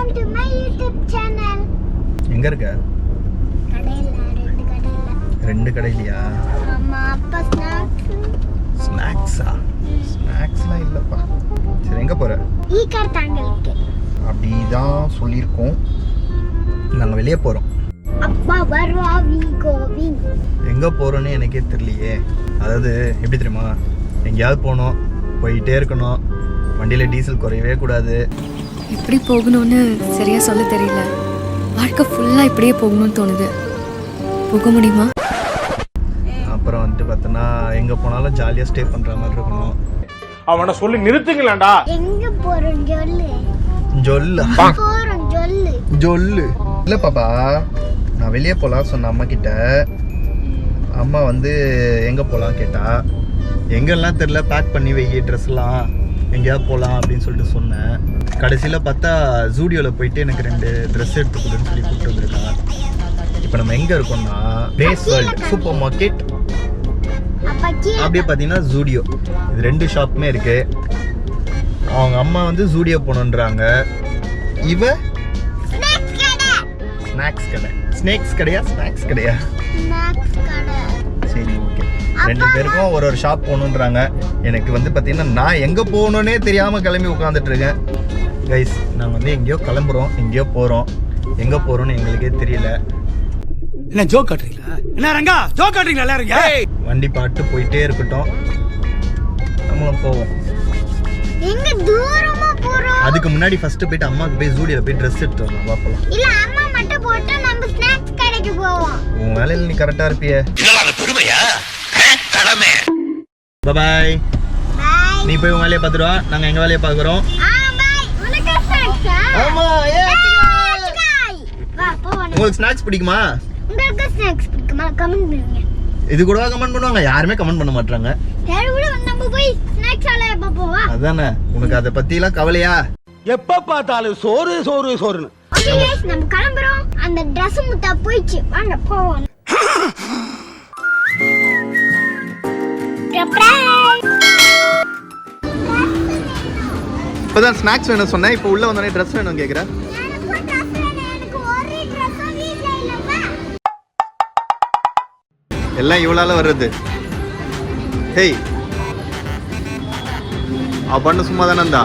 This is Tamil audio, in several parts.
Welcome to my YouTube channel. எங்க இருக்க? ரெண்டு கடையிலையா? அம்மா அப்பா ஸ்நாக்ஸா? ஸ்நாக்ஸ்லாம் இல்லப்பா. சரி எங்க போற? ஈக்கார் தாங்களுக்கு. அப்படிதான் சொல்லியிருக்கோம். நாங்க வெளியே போறோம். அப்பா வருவா வி கோவிங். எங்க போறோன்னு எனக்கே தெரியலையே. அதாவது எப்படி தெரியுமா, எங்கேயாவது போகணும், போயிட்டே இருக்கணும், வண்டியில டீசல் குறையவே கூடாது. எப்படி போகணும்னு சரியா சொல்ல தெரியல. வாழ்க்கை ஃபுல்லா இப்படியே போகணும்னு தோணுது. போக முடியுமா? அப்புறம் வந்துட்டு பார்த்தோன்னா எங்க போனாலும் ஜாலியா ஸ்டே பண்ற மாதிரி இருக்கணும். அவனை சொல்லி நிறுத்துங்களேன்டா. எங்க போறோம் சொல்லு. ஜொல்லு போறோம் சொல்லு. ஜொல்லு இல்ல பாப்பா, நான் வெளியே போலாம் சொன்ன அம்மா கிட்ட. அம்மா வந்து எங்க போலாம் கேட்டா, எங்கெல்லாம் தெரியல, பேக் பண்ணி வை ட்ரெஸ்லாம், எங்கேயாவது போகலாம் அப்படின்னு சொல்லிட்டு சொன்னேன். கடைசியில் பார்த்தா ஜூடியோவில் போயிட்டு எனக்கு 2 ட்ரெஸ் எடுத்து கொடுன்னு சொல்லி கூப்பிட்டு வந்துருக்காங்க. இப்போ நம்ம எங்கே இருக்கோம்னா டேஸ் வேர்ல்டு சூப்பர் மார்க்கெட், அப்படியே பார்த்தீங்கன்னா ஜூடியோ, இது 2 ஷாப்புமே இருக்கு. அவங்க அம்மா வந்து ஜூடியோ போகணுன்றாங்க, இவ ஸ்நாக்ஸ் கடை. ஸ்நாக்ஸ் கடையா ஸ்நாக்ஸ் கடையா? சரி ஓகே, 2 பேருக்கும் ஒரு ஷாப் போகணுன்றாங்க. எனக்கு வந்து பார்த்தீங்கன்னா நான் எங்கே போகணுன்னே தெரியாமல் கிளம்பி உட்காந்துட்டு இருக்கேன். கைஸ் நாங்கள் வந்து எங்கேயோ கிளம்புறோம், எங்கேயோ போகிறோம், எங்கே போகிறோன்னு எங்களுக்கே தெரியல. என்ன ஜோக் காட்டுறீங்களா? என்ன ரங்கா ஜோக் காட்டுறீங்களா எல்லாரும்? வண்டி பாட்டு போயிட்டே இருக்கட்டும், நம்மளும் போவோம். எங்க தூரமா போறோம்? அதுக்கு முன்னாடி ஃபர்ஸ்ட் போயிட்டு அம்மாக்கு போய் ஜூடியோல போய் ட்ரெஸ் எடுத்து வரலாம். வா போலாம். இல்ல அம்மா மட்டும் போட்டு நம்ம ஸ்நாக்ஸ் கடைக்கு போவோம். உன் வேலையில நீ கரெக்டா இருப்பியே. இதெல்லாம் பெருமையா? கடமை. Bye bye. பை. நீ போய் உன் வேலையை பார்த்துட்டு வா, நாங்க எங்க வேலையை பார்க்குறோம். பை. உனக்கு ஸ்நாக்ஸா? ஆமா. வா போவோம். உங்களுக்கு ஸ்நாக்ஸ் பிடிக்குமா? உங்களுக்கு ஸ்நாக்ஸ் பிடிக்குமா? கமெண்ட் பண்ணுங்க. இது கூடவா கமெண்ட் பண்ணுவாங்க? யாருமே கமெண்ட் பண்ண மாட்டாங்க. யாரு கூட நம்ம போய் ஸ்நாக்ஸ் ஆல எப்ப போவா? அதானே, உனக்கு அதை பத்தி எல்லாம் கவலையா? எப்ப பார்த்தாலும் சோறு சோறு சோறுன்னு. ஓகே गाइस, நம்ம கிளம்பறோம். அந்த Dress முட்டா போயிச்சு, வாங்க போவோம். இப்பதான் ஸ்நாக்ஸ் வேணும் சொன்னேன், இப்போ உள்ள வந்தோடனே ட்ரெஸ் வேணும் கேக்குறேன். எனக்கு ஒரே Dress வீட்ல இல்லப்பா. எல்லாம் இவளால வர்றது. ஹேய், அவ பண்ணு சும்மா தானே இருந்தா.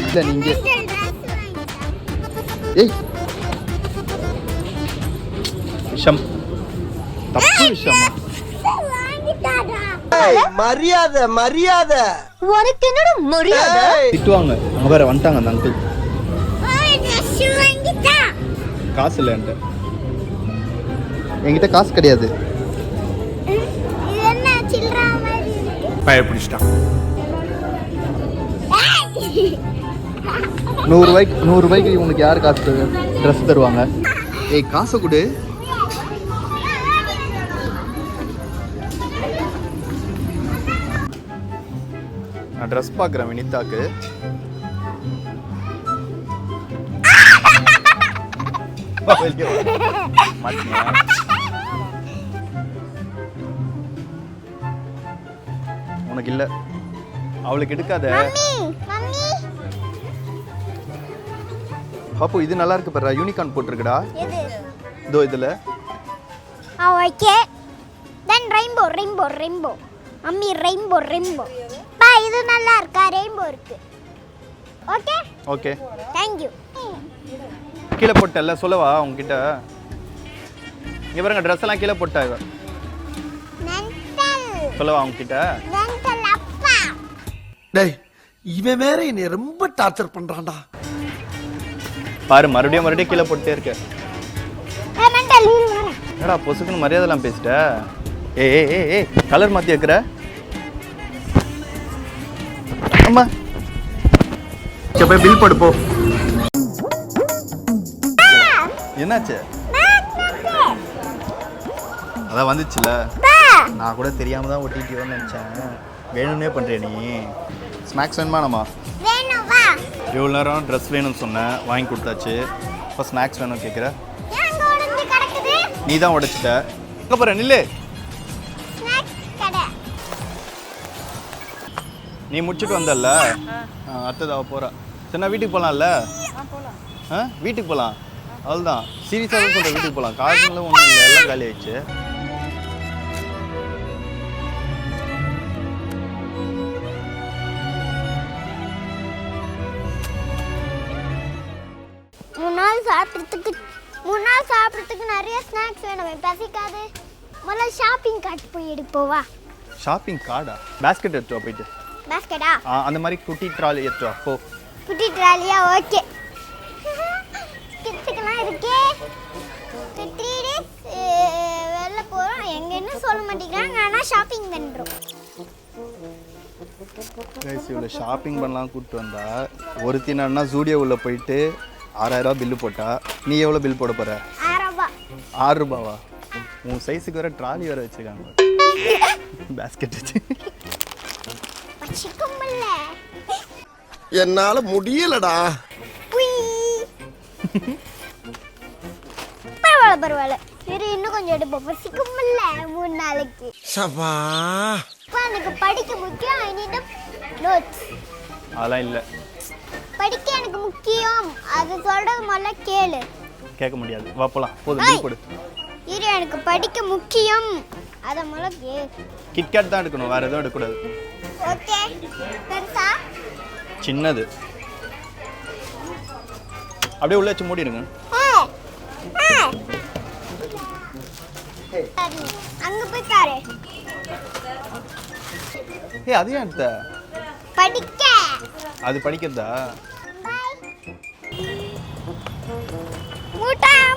இல்ல நீங்க ஏய் விஷம், தப்பு விஷம். மரியாதை மரியாதை. உனக்கு என்னடா மரியாதை? திட்டுவாங்க. அங்க வேற வந்துட்டாங்க அந்த அங்கிள். ஓய் Dress வாங்கிட்டா. காசு இல்ல என்கிட்ட காசு கிடையாது. இது என்ன சில்றா மாதிரி இருக்கு? பயப்பிடிச்சிட்டான். 100 ரூபாய்க்கு உனக்கு யார் காசு ட்ரெஸ் தருவாங்க? ஏய் காசை கொடு. நான் ட்ரெஸ் பார்க்குறேன் வினிதாக்கு. உனக்கு இல்ல, அவளுக்கு எடுக்காத. மம்மி பாப்பு இது நல்லா இருக்கு பாரு, யூனிகார்ன் போட்டுருக்குடா. எது? இதோ இதுல. ஓகே. தென் ரெயின்போ. Mummy rainbow. பா இது நல்லா இருக்கா? ரெயின்போ இருக்கு. ஓகே? ஓகே. Thank you. கீழே போட்டல, சொல்லவா உங்ககிட்ட? இங்க பாருங்க, ட்ரெஸ் எல்லாம் கீழே போட்டா இவ. மென்டல். சொல்லவா உங்ககிட்ட? மென்டல் அப்பா. டேய், இவன் வேற என்னை ரொம்ப டார்ச்சர் பண்றான்டா. பாரு மறுபடியும் கீழே போட்டே இருக்க. மென்டல் வர. என்னடா பொசுக்குன்னு மரியாதைலாம் பேசிட்ட? ஏய் கலர் மாத்தி வைக்கிற. அம்மா போய் பில் போடு போ. என்னாச்சு? அதான் வந்துச்சுல, நான் கூட தெரியாம தான் ஒட்டிட்டியோன்னு நினைச்சேன். வேணும்னே பண்றேன் நீ. ஸ்நாக்ஸ் வேணுமா? நம்ம வேணும் வா. இவ்வளோ நேரம் ட்ரெஸ் வேணும்னு சொன்னேன், வாங்கி கொடுத்தாச்சு. இப்போ ஸ்நாக்ஸ் வேணும் கேட்குற. ஏங்க உடைஞ்சு கிடக்குது? நீ தான் உடைச்சிட்ட. எங்கே போகிற? நில்லு. ஸ்நாக்ஸ் கடை. நீ முடிச்சுட்டு வந்தல்ல, அடுத்தது அவ போகிறா. சரி நான் வீட்டுக்கு போகலாம்ல? வீட்டுக்கு போகலாம். அவ்வளோதான், சீரியஸாக தான் சொல்கிறேன். வீட்டுக்கு போகலாம். காசுங்களும் ஒன்றும் இல்லை, எல்லாம் காலி ஆயிடுச்சு. மூணு நாள் சாப்பிட்றதுக்கு நிறைய ஸ்நாக்ஸ் வேணும். பசிக்காது. முதல்ல ஷாப்பிங் கார்ட் போய் எடுப்போவா? ஷாப்பிங் கார்டா? பேஸ்கெட் எடுத்துவா போயிட்டு. பேஸ்கெட்டா? அந்த மாதிரி குட்டி ட்ராலி எடுத்துவா போ. குட்டி ட்ராலியா? ஓகே. கிட்ஸுக்கெல்லாம் இருக்கே. 3 days வெளில போகிறோம். எங்கன்னு சொல்ல மாட்டேங்கிறாங்க, ஆனால் ஷாப்பிங் பண்ணுறோம். இவ்வளோ ஷாப்பிங் பண்ணலாம் கூப்பிட்டு வந்தா ஒருத்தி என்னன்னா ஜூடியோவில் போயிட்டு 6000 பில்லு போட்டா. நீ எவ்வளோ பில் போட போகிற? 6 ரூபாவா? உன் சைஸுக்கு வேற ட்ராலி வேற வச்சுருக்காங்க. பேஸ்கெட் வச்சு என்னால முடியலடா. பரவாயில்ல. சரி, இன்னும் கொஞ்சம் எடுப்போம். பசிக்கும்ல 3 நாளைக்கு. சபா, எனக்கு படிக்க முக்கியம். I need notes. அதெல்லாம் இல்லை. படிக்க எனக்கு முக்கியம். அது சொல்றது முதல்ல கேளு. கேட்க முடியாது. வா போலாம். போதும், பில் போடு. இரு, எனக்கு படிக்க முக்கியம். அதை முதல்ல கேளு. கிட்கேட் தான் எடுக்கணும், வேற எதுவும் எடுக்கக்கூடாது. ஓகே. பெருசா? சின்னது. அப்படியே உள்ள வச்சு மூடிடுங்க. அங்க போய் பாரு. அதையும் எடுத்த? படிக்க. அது படிக்கிறதா?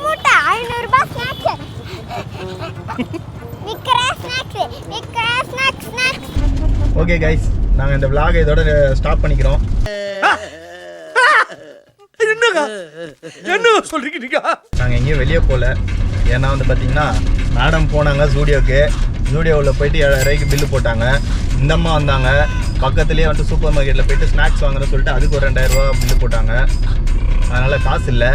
மூட்டா 500 ரூபாய் ஸ்நாக்ஸ். நிக்கற ஸ்நாக்ஸ். ஓகே கைஸ், நாங்கள் இந்த vlog இதோட ஸ்டாப் பண்ணிக்கிறோம். என்ன சொல்றீங்க? நாங்கள் எங்கேயும் வெளியே போகல. ஏன்னா வந்து பார்த்தீங்கன்னா மேடம் போனாங்க ஜூடியோவில் போயிட்டு 7000 பில்லு போட்டாங்க. இந்த அம்மா வந்தாங்க, பக்கத்துலேயே வந்துட்டு சூப்பர் மார்க்கெட்டில் போயிட்டு ஸ்நாக்ஸ் வாங்குறேன்னு சொல்லிட்டு அதுக்கு ஒரு 2000 ரூபா பில்லு போட்டாங்க. அதனால் காசு இல்லை.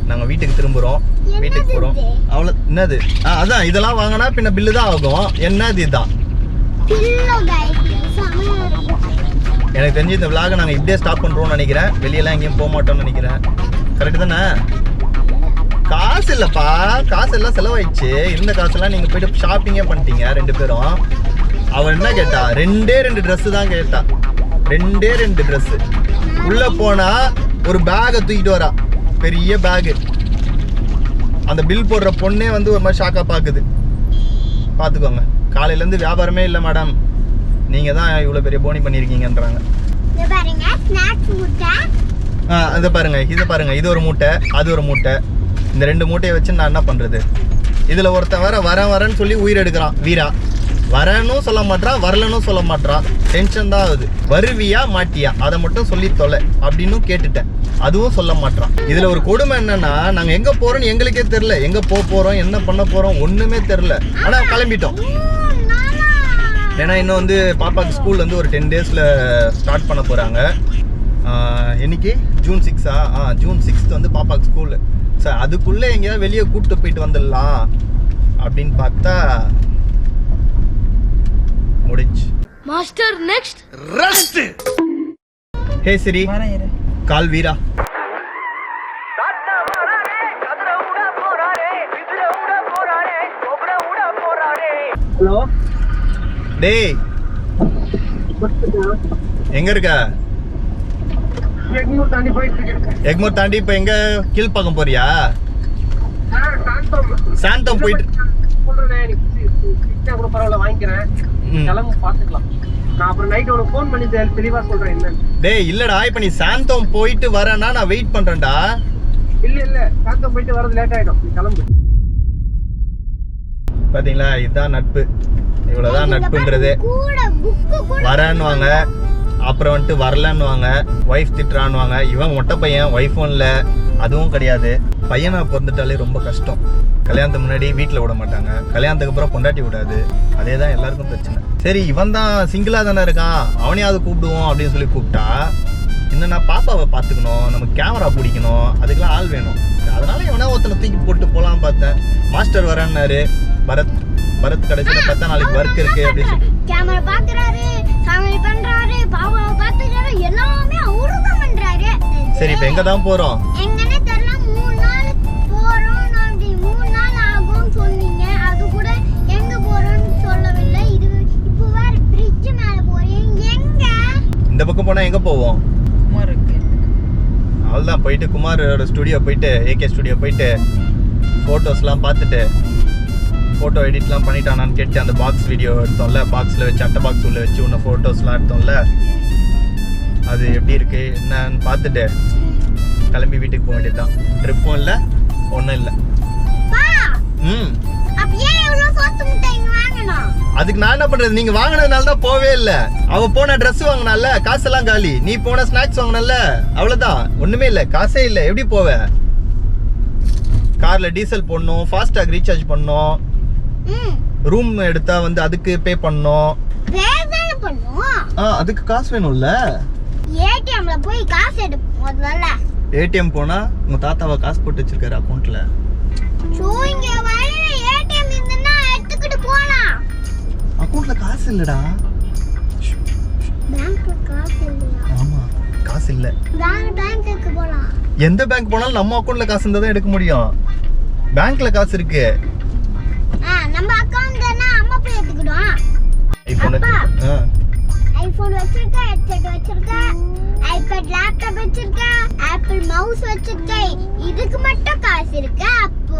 நாங்கள் வீட்டுக்கு திரும்புகிறோம். வீட்டுக்கு போகிறோம். அவ்வளோ. என்னது? அதான் இதெல்லாம் வாங்கினா பின்ன பில்லு தான் ஆகும். என்னது இதுதான்? எனக்கு தெரிஞ்சு இந்த விளாகை நாங்கள் இப்படியே ஸ்டாப் பண்ணுறோம்னு நினைக்கிறேன். வெளியெல்லாம் எங்கேயும் போக மாட்டோம்னு நினைக்கிறேன். கரெக்டு தானே? காசு இல்லைப்பா, காசு எல்லாம் செலவாயிடுச்சு. இருந்த காசெல்லாம் நீங்கள் போயிட்டு ஷாப்பிங்கே பண்ணிட்டீங்க 2 பேரும். அவன் என்ன கேட்டா? 2 ட்ரெஸ்ஸு தான் கேட்டா. 2 ட்ரெஸ்ஸு. உள்ளே போனால் ஒரு பேகை தூக்கிட்டு வரா, பெரிய பேகு. அந்த பில் போடுற பொண்ணே வந்து ஒரு மாதிரி ஷாக்காக பார்க்குது. பார்த்துக்கோங்க. காலையிலேருந்து வியாபாரமே இல்லை மேடம், நீங்கள் தான் இவ்வளோ பெரிய போனி பண்ணியிருக்கீங்கன்றாங்க. இதை பாருங்கள், இது ஒரு மூட்டை, அது ஒரு மூட்டை. இந்த 2 மூட்டையை வச்சு நான் என்ன பண்ணுறது? இதில் ஒருத்தன் வேற வரேன்னு சொல்லி உயிர் எடுக்கிறான். வீரா வரணும் சொல்ல மாட்டான், வரலன்னு சொல்ல மாட்டான். டென்ஷன் தான் ஆகுது. வருவியா மாட்டியா அதை மட்டும் சொல்லி தொலை அப்படின்னு கேட்டுட்டேன். அதுவும் சொல்ல மாட்டான். இதில் ஒரு கொடுமை என்னன்னா, நாங்கள் எங்கே போகிறோன்னு எங்களுக்கே தெரில. எங்கே போகிறோம், என்ன பண்ண போகிறோம் ஒன்றுமே தெரில. ஆனால் கிளம்பிட்டோம். ஏன்னா இன்னும் வந்து பாப்பாவுக்கு ஸ்கூல் வந்து ஒரு 10 daysல ஸ்டார்ட் பண்ண போகிறாங்க. என்னைக்கு? ஜூன் 6ஆ? ஜூன் 6 வந்து பாப்பாவுக்கு ஸ்கூலு. சார் அதுக்குள்ளே எங்கேயாவது வெளியே கூப்பிட்டு போயிட்டு வந்துடலாம் அப்படின்னு பார்த்தா முடிஞ்சு. Master next rest. Hey Siri, call Veera. Hello டேய், எங்க இருக்க? எக்மூர் தாண்டி போயிட்டு இருக்கேன். எக்மூர் தாண்டி இப்போ எங்க? கீழ்பாக்கம் போறியா? சாந்தம் போயிட்டு சொல்றேன். கூட பரவாயில்ல, வாங்கிக்கிறேன். கிளம்பு, பாத்துக்கலாம். நான் அப்புறம் நைட் உனக்கு ஃபோன் பண்ணி தெளிவா சொல்றேன் என்னன்னு. டேய் இல்லடா, இப்போ நீ சாந்தம் போயிட்டு வரேன்னா நான் வெயிட் பண்றேன்டா. இல்ல சாந்தம் போயிட்டு வரது லேட் ஆயிடும். நீ கிளம்பு. பாத்தீங்களா, இதுதான் நட்பு. இவ்வளவுதான் நட்புன்றது. வரேன்னுவாங்க, அப்புறம் வந்துட்டு வரலன்னுவாங்க. ஒய்ஃப் திட்டுறான்னுவாங்க. இவன் மொட்டை பையன், ஒய்ஃபும் இல்லை, அதுவும் கிடையாது. பையனை பிறந்துட்டாலே ரொம்ப கஷ்டம். கல்யாணத்துக்கு முன்னாடி வீட்டில் விட மாட்டாங்க, கல்யாணத்துக்கு அப்புறம் பொண்டாட்டி விடாது. அதே தான் எல்லாருக்கும் பிரச்சனை. சரி, இவன் தான் சிங்கிளாக தானே இருக்கான், அவனையாவது கூப்பிடுவோம் அப்படின்னு சொல்லி கூப்பிட்டா, என்னன்னா பாப்பாவை பார்த்துக்கணும், நமக்கு கேமரா பிடிக்கணும், அதுக்கெல்லாம் ஆள் வேணும். அதனால இவனா ஒருத்தனை தூக்கி போட்டு போகலாம் பார்த்தேன். மாஸ்டர் வரேன்னாரு. பரத் கடைசியில் பார்த்தா நாளைக்கு ஒர்க் இருக்கு அப்படின்னு சொல்லி கேமரா பார்க்குறாரு, பண்றாரு, பாப்பாவை பாத்துக்கிறாரு, எல்லாமே அவருதான் பண்றாரு. சரி இப்போ எங்கே தான் போகிறோம்? எங்கன்னு தெரியல, 3 நாள் போறோம், அப்படி 3 நாள் ஆகும்னு சொன்னீங்க. அது கூட எங்க போறோம்னு சொல்லவில்லை. இது இப்போ வேற பிரிட்ஜ் மேல போறீங்க. எங்க? இந்த பக்கம் போனால் எங்கே போவோம்? அவ்வளோதான், போயிட்டு குமாரோட ஸ்டுடியோ போயிட்டு, ஏகே ஸ்டுடியோ போயிட்டு ஃபோட்டோஸ்லாம் பார்த்துட்டு, ஃபோட்டோ எடிட்லாம் பண்ணிட்டானான்னு கேட்டு அந்த பாக்ஸ் வீடியோ எடுத்தோம்ல, பாக்ஸில் வச்சு அட்டை பாக்ஸ் உள்ள வச்சு உன்னை ஃபோட்டோஸ்லாம் எடுத்தோம்ல, அது எப்படி இருக்கு என்னன்னு பார்த்துட்டு கிளம்பி வீட்டுக்கு போக வேண்டியதுதான். ட்ரிப்பும் இல்லை, ஒன்றும் இல்லை. பா, ம் அப்ப ஏன் இவ்வளவு சோத்து முட்டை இங்க வாங்கணும்? அதுக்கு நான் என்ன பண்றது? நீங்க வாங்கினதுனால தான் போவே இல்லை. அவ போன ட்ரெஸ் வாங்கினால காசெல்லாம் காலி, நீ போன ஸ்நாக்ஸ் வாங்கினல, அவ்வளவுதான், ஒண்ணுமே இல்லை, காசே இல்லை. எப்படி போவ? கார்ல டீசல் போடணும், ஃபாஸ்டாக் ரீசார்ஜ் பண்ணணும், ரூம் எடுத்தா வந்து அதுக்கு பே பண்ணணும். வேதான பண்ணுவோம். அதுக்கு காசு வேணும்ல. ஏடிஎம்ல போய் காசு எடுப்போம் முதல்ல. ஏடிஎம் போனா உங்க தாத்தாவை காசு போட்டு வச்சிருக்காரு அக்கௌண்ட்ல. சோ இங்க வரையில ஏடிஎம் இருந்தா எடுத்துக்கிட்டு போலாம். அக்கௌண்ட்ல காசு இல்லடா. பேங்க்ல காசு இல்லையா? ஆமா, காசு இல்ல. பேங்க்குக்கு போலாம். எந்த பேங்க் போனாலும் நம்ம அக்கௌண்ட்ல காசு இருந்தா தான் எடுக்க முடியும். பேங்க்ல காசு இருக்கு. நம்ம அக்கவுண்ட்னா அம்மா போய் எடுத்துக்கிடுவோம். ஐபோன் வச்சிருக்க, ஹெட்செட் வச்சிருக்க, ஐபேட் லேப்டாப் வச்சிருக்க, ஆப்பிள் மவுஸ் வச்சிருக்க. இதுக்கு மட்டும் காசு இருக்கு. அப்போ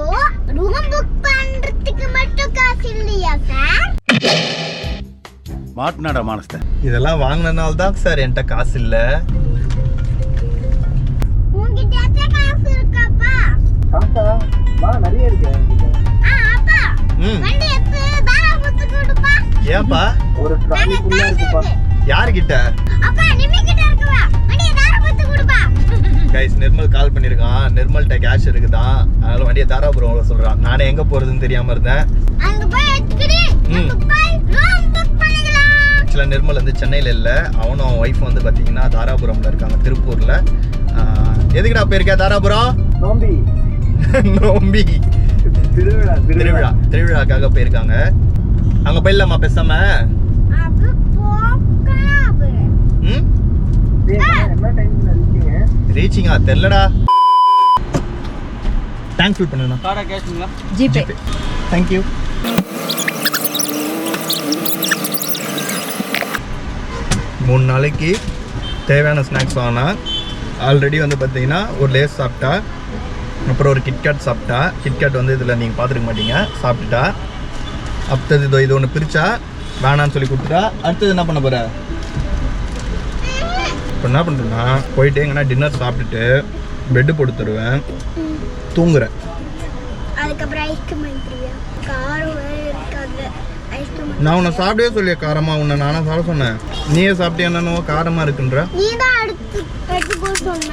ரூம் புக் பண்றதுக்கு மட்டும் காசு இல்லையா சார்? மாட்டினாடா மானஸ்த. இதெல்லாம் வாங்கினால தான் சார் என்கிட்ட காசு இல்ல. உன்கிட்ட காசு இருக்காப்பா? காசா? வா, நிறைய இருக்கு. அப்பா வண்டி எடுத்து தாரா புத்து கொடுப்பா. ஏன்பா? ஒரு ட்ராலி ஃபுல்லா இருக்குப்பா. யார்கிட்ட? அப்பா நிமிக்கிட்ட இருக்குவா, வண்டியை தாரா புத்து கொடுப்பா. கைஸ், நிர்மல் கால் பண்ணிருக்கான். நிர்மல்கிட்ட கேஷ் இருக்குதான், அதனால வண்டியை தாராபுரம் சொல்றான். நானே எங்க போறதுன்னு தெரியாம இருந்தேன். அங்க போய் எடுத்துக்கிட்டு நம்ம போய் ரூம் புக் பண்ணிக்கலாம். ஆக்சுவலா நிர்மல் வந்து சென்னையில இல்ல, அவனும் ஒய்ஃப் வந்து பாத்தீங்கன்னா தாராபுரம்ல இருக்காங்க, திருப்பூர்ல. எதுக்குடா போயிருக்க தாராபுரம்? நோம்பி நோம்பி திருவிழாக்காக போயிருக்காங்க. அங்க போயிடலாமா பேசாம? அப்ப போக்கலாம். என்ன டைம்ல இருக்கீங்க? ரீச்சிங்கா தெரியலடா. டேங்க் ஃபில் பண்ணுங்க. கார்டா கேஷ்ங்களா? ஜிபே. Thank you. மூணு நாளைக்கு தேவையான ஸ்நாக்ஸ் வாங்கினா ஆல்ரெடி வந்து பார்த்தீங்கன்னா ஒரு லேஸ் சாப்பிட்டா, அப்புறம் ஒரு கிட்கேட் சாப்பிட்டா. கிட்கேட் வந்து இதில் நீங்கள் பார்த்துருக்க மாட்டீங்க, சாப்பிட்டுட்டா. அடுத்தது இது ஒன்று பிரித்தா வேணான்னு சொல்லி கொடுத்துட்டா. அடுத்தது என்ன பண்ண போகிற? இப்போ என்ன பண்ணுறேன்னா போயிட்டு எங்கன்னா டின்னர் சாப்பிட்டுட்டு பெட்டு போட்டு தருவேன், தூங்குறேன். அதுக்கப்புறம் ஐஸ்கிரீம் வாங்கிடுவியா? காரம் இருக்காது ஐஸ்கிரீம். நான் உன்னை சாப்பிடவே சொல்லிய காரமாக, உன்னை நானும் சாப்பிட சொன்னேன். நீயே சாப்பிட்டு என்னென்னோ காரமாக இருக்குன்ற. நீ தான் எடுத்துக்கோ சொன்ன.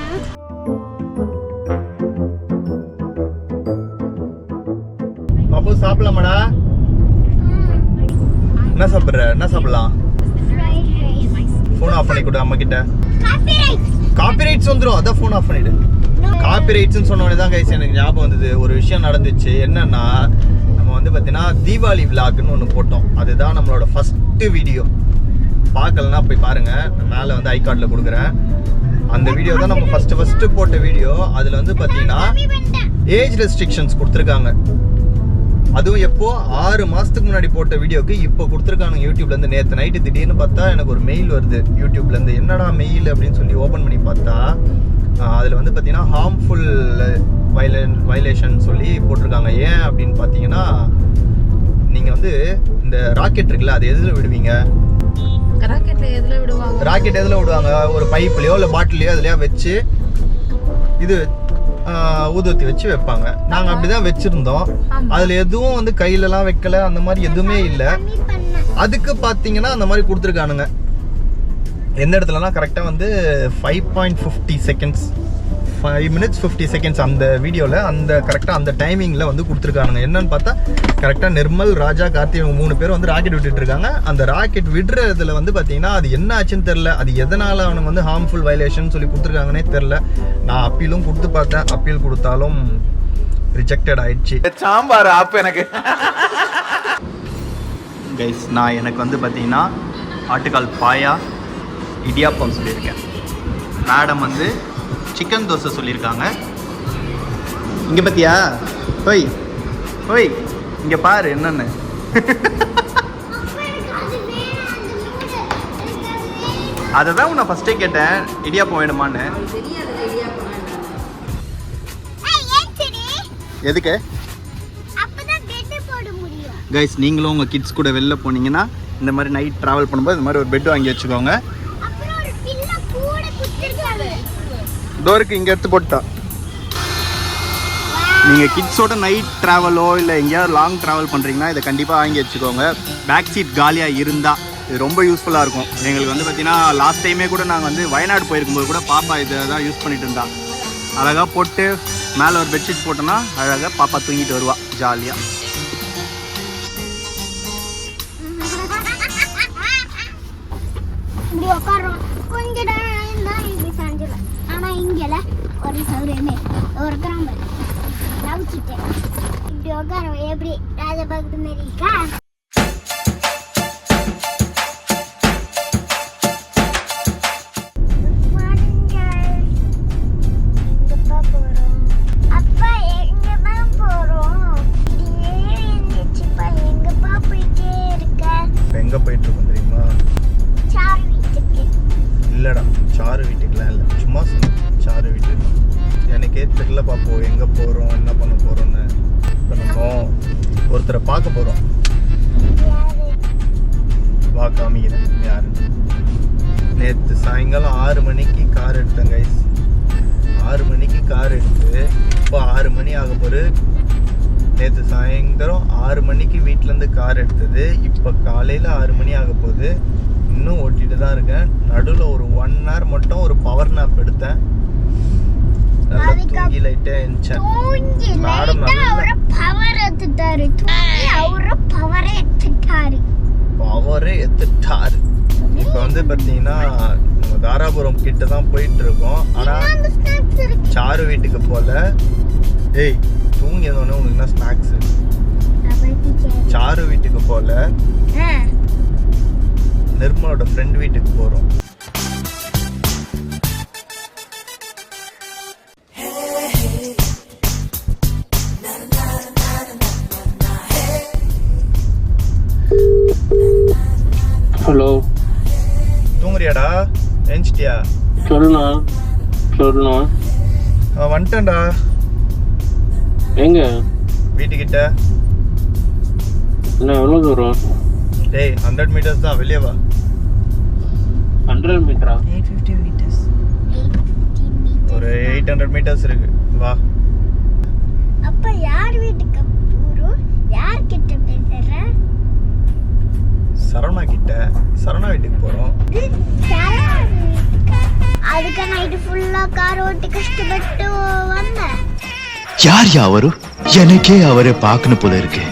பாப்பு சாப்பிடலாமாடா? என்ன சாப்பிட்ற? என்ன சாப்பிடலாம்? ஃபோன் ஆஃப் பண்ணி கொடு அம்மா கிட்ட. காப்பிரைட்ஸ் வந்துடும், அதான் ஃபோன் ஆஃப் பண்ணிடு. காப்பிரைட்ஸ்னு சொன்னோடனே தான் கைஸ் எனக்கு ஞாபகம் வந்தது. ஒரு விஷயம் நடந்துச்சு. என்னன்னா, நம்ம வந்து பார்த்தீங்கன்னா தீபாவளி விளாக்னு ஒன்று போட்டோம். அதுதான் நம்மளோட ஃபஸ்ட்டு வீடியோ. பார்க்கலன்னா போய் பாருங்க, மேலே வந்து ஐ கார்டில் கொடுக்குறேன். அந்த வீடியோ தான் நம்ம ஃபஸ்ட்டு போட்ட வீடியோ. அதில் வந்து பார்த்தீங்கன்னா ஏஜ் ரெஸ்ட்ரிக்ஷன்ஸ் கொடுத்துருக்காங்க. அதுவும் எப்போ 6 மாதத்துக்கு முன்னாடி போட்ட வீடியோக்கு இப்போ கொடுத்துருக்காங்க யூடியூப்லேருந்து. நேற்று நைட்டு திடீர்னு பார்த்தா எனக்கு ஒரு மெயில் வருது யூடியூப்லேருந்து. என்னடா மெயில் அப்படின்னு சொல்லி ஓப்பன் பண்ணி பார்த்தா அதில் வந்து பார்த்தீங்கன்னா ஹார்ம்ஃபுல் வயலேஷன் சொல்லி போட்டிருக்காங்க. ஏன் அப்படின்னு பார்த்தீங்கன்னா, நீங்கள் வந்து இந்த ராக்கெட் இருக்குல்ல, அது எதில் விடுவீங்க? ராக்கெட் எதில் விடுவாங்க? ஒரு பைப்லையோ இல்லை பாட்டிலையோ அதுலையோ வச்சு இது ஊதுவத்தி வச்சு வைப்பாங்க. நாங்கள் அப்படி தான் வச்சுருந்தோம். அதில் எதுவும் வந்து கையிலலாம் வைக்கல, அந்த மாதிரி எதுவுமே இல்லை. அதுக்கு பார்த்தீங்கன்னா அந்த மாதிரி கொடுத்துருக்கானுங்க. எந்த இடத்துலனா கரெக்டாக வந்து 5.50 செகண்ட்ஸ், 5 minutes 50 seconds அந்த வீடியோவில் அந்த கரெக்டாக அந்த டைமிங்கில் வந்து கொடுத்துருக்கானுங்க. என்னன்னு பார்த்தா கரெக்டாக நிர்மல், ராஜா, கார்த்தி இவங்க 3 பேர் வந்து ராக்கெட் விட்டுட்டு இருக்காங்க. அந்த ராக்கெட் விடுறதுல வந்து பார்த்தீங்கன்னா அது என்ன ஆச்சுன்னு தெரில. அது எதனால் அவனுக்கு வந்து ஹார்ம்ஃபுல் வயலேஷன் சொல்லி கொடுத்துருக்காங்கன்னே தெரில. நான் அப்பீலும் கொடுத்து பார்த்தேன், அப்பீல் கொடுத்தாலும் ரிஜெக்டட் ஆயிடுச்சு. சாம்பார் ஆப் எனக்கு கைஸ், நான் எனக்கு வந்து பார்த்தீங்கன்னா ஆட்டுக்கால் பாயா, இடியாப்பம் சொல்லியிருக்கேன். மேடம் வந்து சிக்கன் தோசை சொல்லியிருக்காங்க. இங்கே பார்த்தியா? ஓய் ஓய், இங்கே பாரு என்னென்னு. அதை தான் நான் ஃபஸ்ட்டே கேட்டேன், இடியாப்பம் வேணுமான்னு. எதுக்கு கைஸ்? நீங்களும் உங்கள் கிட்ஸ் கூட வெளில போனீங்கன்னா இந்த மாதிரி நைட் ட்ராவல் பண்ணும்போது இந்த மாதிரி ஒரு பெட் வாங்கி வச்சுக்கோங்க. டோருக்கு இங்கே எடுத்து போட்டா. நீங்கள் கிட்ஸோட நைட் ட்ராவலோ இல்லை எங்கேயாவது லாங் ட்ராவல் பண்ணுறீங்கன்னா இதை கண்டிப்பாக வாங்கி வச்சுக்கோங்க. பேக் சீட் காலியாக இருந்தால் இது ரொம்ப யூஸ்ஃபுல்லாக இருக்கும். எங்களுக்கு வந்து பார்த்திங்கன்னா லாஸ்ட் டைமே கூட நாங்கள் வந்து வயநாடு போயிருக்கும்போது கூட பாப்பா இதை தான் யூஸ் பண்ணிட்டு இருந்தா. அழகாக போட்டு மேலே ஒரு பெட்ஷீட் போட்டோன்னா அழகாக பாப்பா தூங்கிட்டு வருவா ஜாலியாக. இப்படி உட்காரோம் கொஞ்ச நேரம் தான் இப்படி சாஞ்சிடும். ஆனா இங்கல ஒரு சௌரியமே ஒரு கிராம லவுச்சிட்டேன். இப்படி உட்காரோம் எப்படி ராஜபாக்கு மாரி இருக்கா? அப்பா எங்கப்பா போறோம்? எங்கப்பா போயிட்டே இருக்க? எங்கே போயிட்டு இருக்கோம் தெரியுமா? சாரு வீட்டுக்கு. இல்லைடா, சாரு வீட்டுக்குலாம் இல்லை, சும்மா சாரு வீட்டுக்கு. எனக்கே தெரியல பாப்போம் எங்கே போகிறோம் என்ன பண்ண போகிறோன்னு. இப்போ நம்ம ஒருத்தரை பார்க்க போகிறோம். வா காமிக்கிறேன் யாருன்னு. நேற்று சாயங்காலம் 6 மணிக்கு கார் எடுத்தேன் கைஸ். 6 மணிக்கு கார் எடுத்து இப்போ 6 மணி ஆக போகுது. நேற்று சாயந்தரம் 6 மணிக்கு வீட்டிலேருந்து கார் எடுத்தது. இப்போ காலையில் 6 மணி ஆக போகுது. இன்னும் ஓட்டிட்டு தான் இருக்கேன். நடுவில் ஒரு 1 hour மட்டும் ஒரு பவர் நாப் எடுத்தேன். நல்லா தூங்கி லைட்டாக எழுந்தேன். மேடம் அவரை பவர் எடுத்துட்டாரு. அவரை பவரை எடுத்துட்டாரு. பவரே எடுத்துட்டாரு. இப்போ வந்து பார்த்தீங்கன்னா நம்ம தாராபுரம் கிட்ட தான் போயிட்டு இருக்கோம். ஆனால் சாரு வீட்டுக்கு போல. ஏய் தூங்கி எதோன்னு உனக்கு என்ன ஸ்நாக்ஸு? சாரு வீட்டுக்கு போல, நிர்மலோட ஃப்ரெண்ட் வீட்டுக்கு போகிறோம். ஹலோ, தூங்குறியாடா? எழுந்துட்டியா? சொல்லுண்ணா சொல்லுண்ணா. வந்துட்டேன்டா. எங்க வீட்டுக்கிட்ட. என்ன எவ்வளோ தூரம்? டேய் 100 meters தான், வெளியே வா. 100 மீட்டரா? ஒரு 800 meters இருக்கு, வா. அப்ப யார் வீட்டுக்கு போறோம்? யார் கிட்ட பேசுற? சரவணா கிட்ட. சரவணா வீட்டுக்கு போகிறோம். அதுக்கு நைட்டு ஃபுல்லா கார் ஓட்டி கஷ்டப்பட்டு வந்தேன். யார் அவரு? எனக்கே அவரை பார்க்கணும் போல இருக்கு.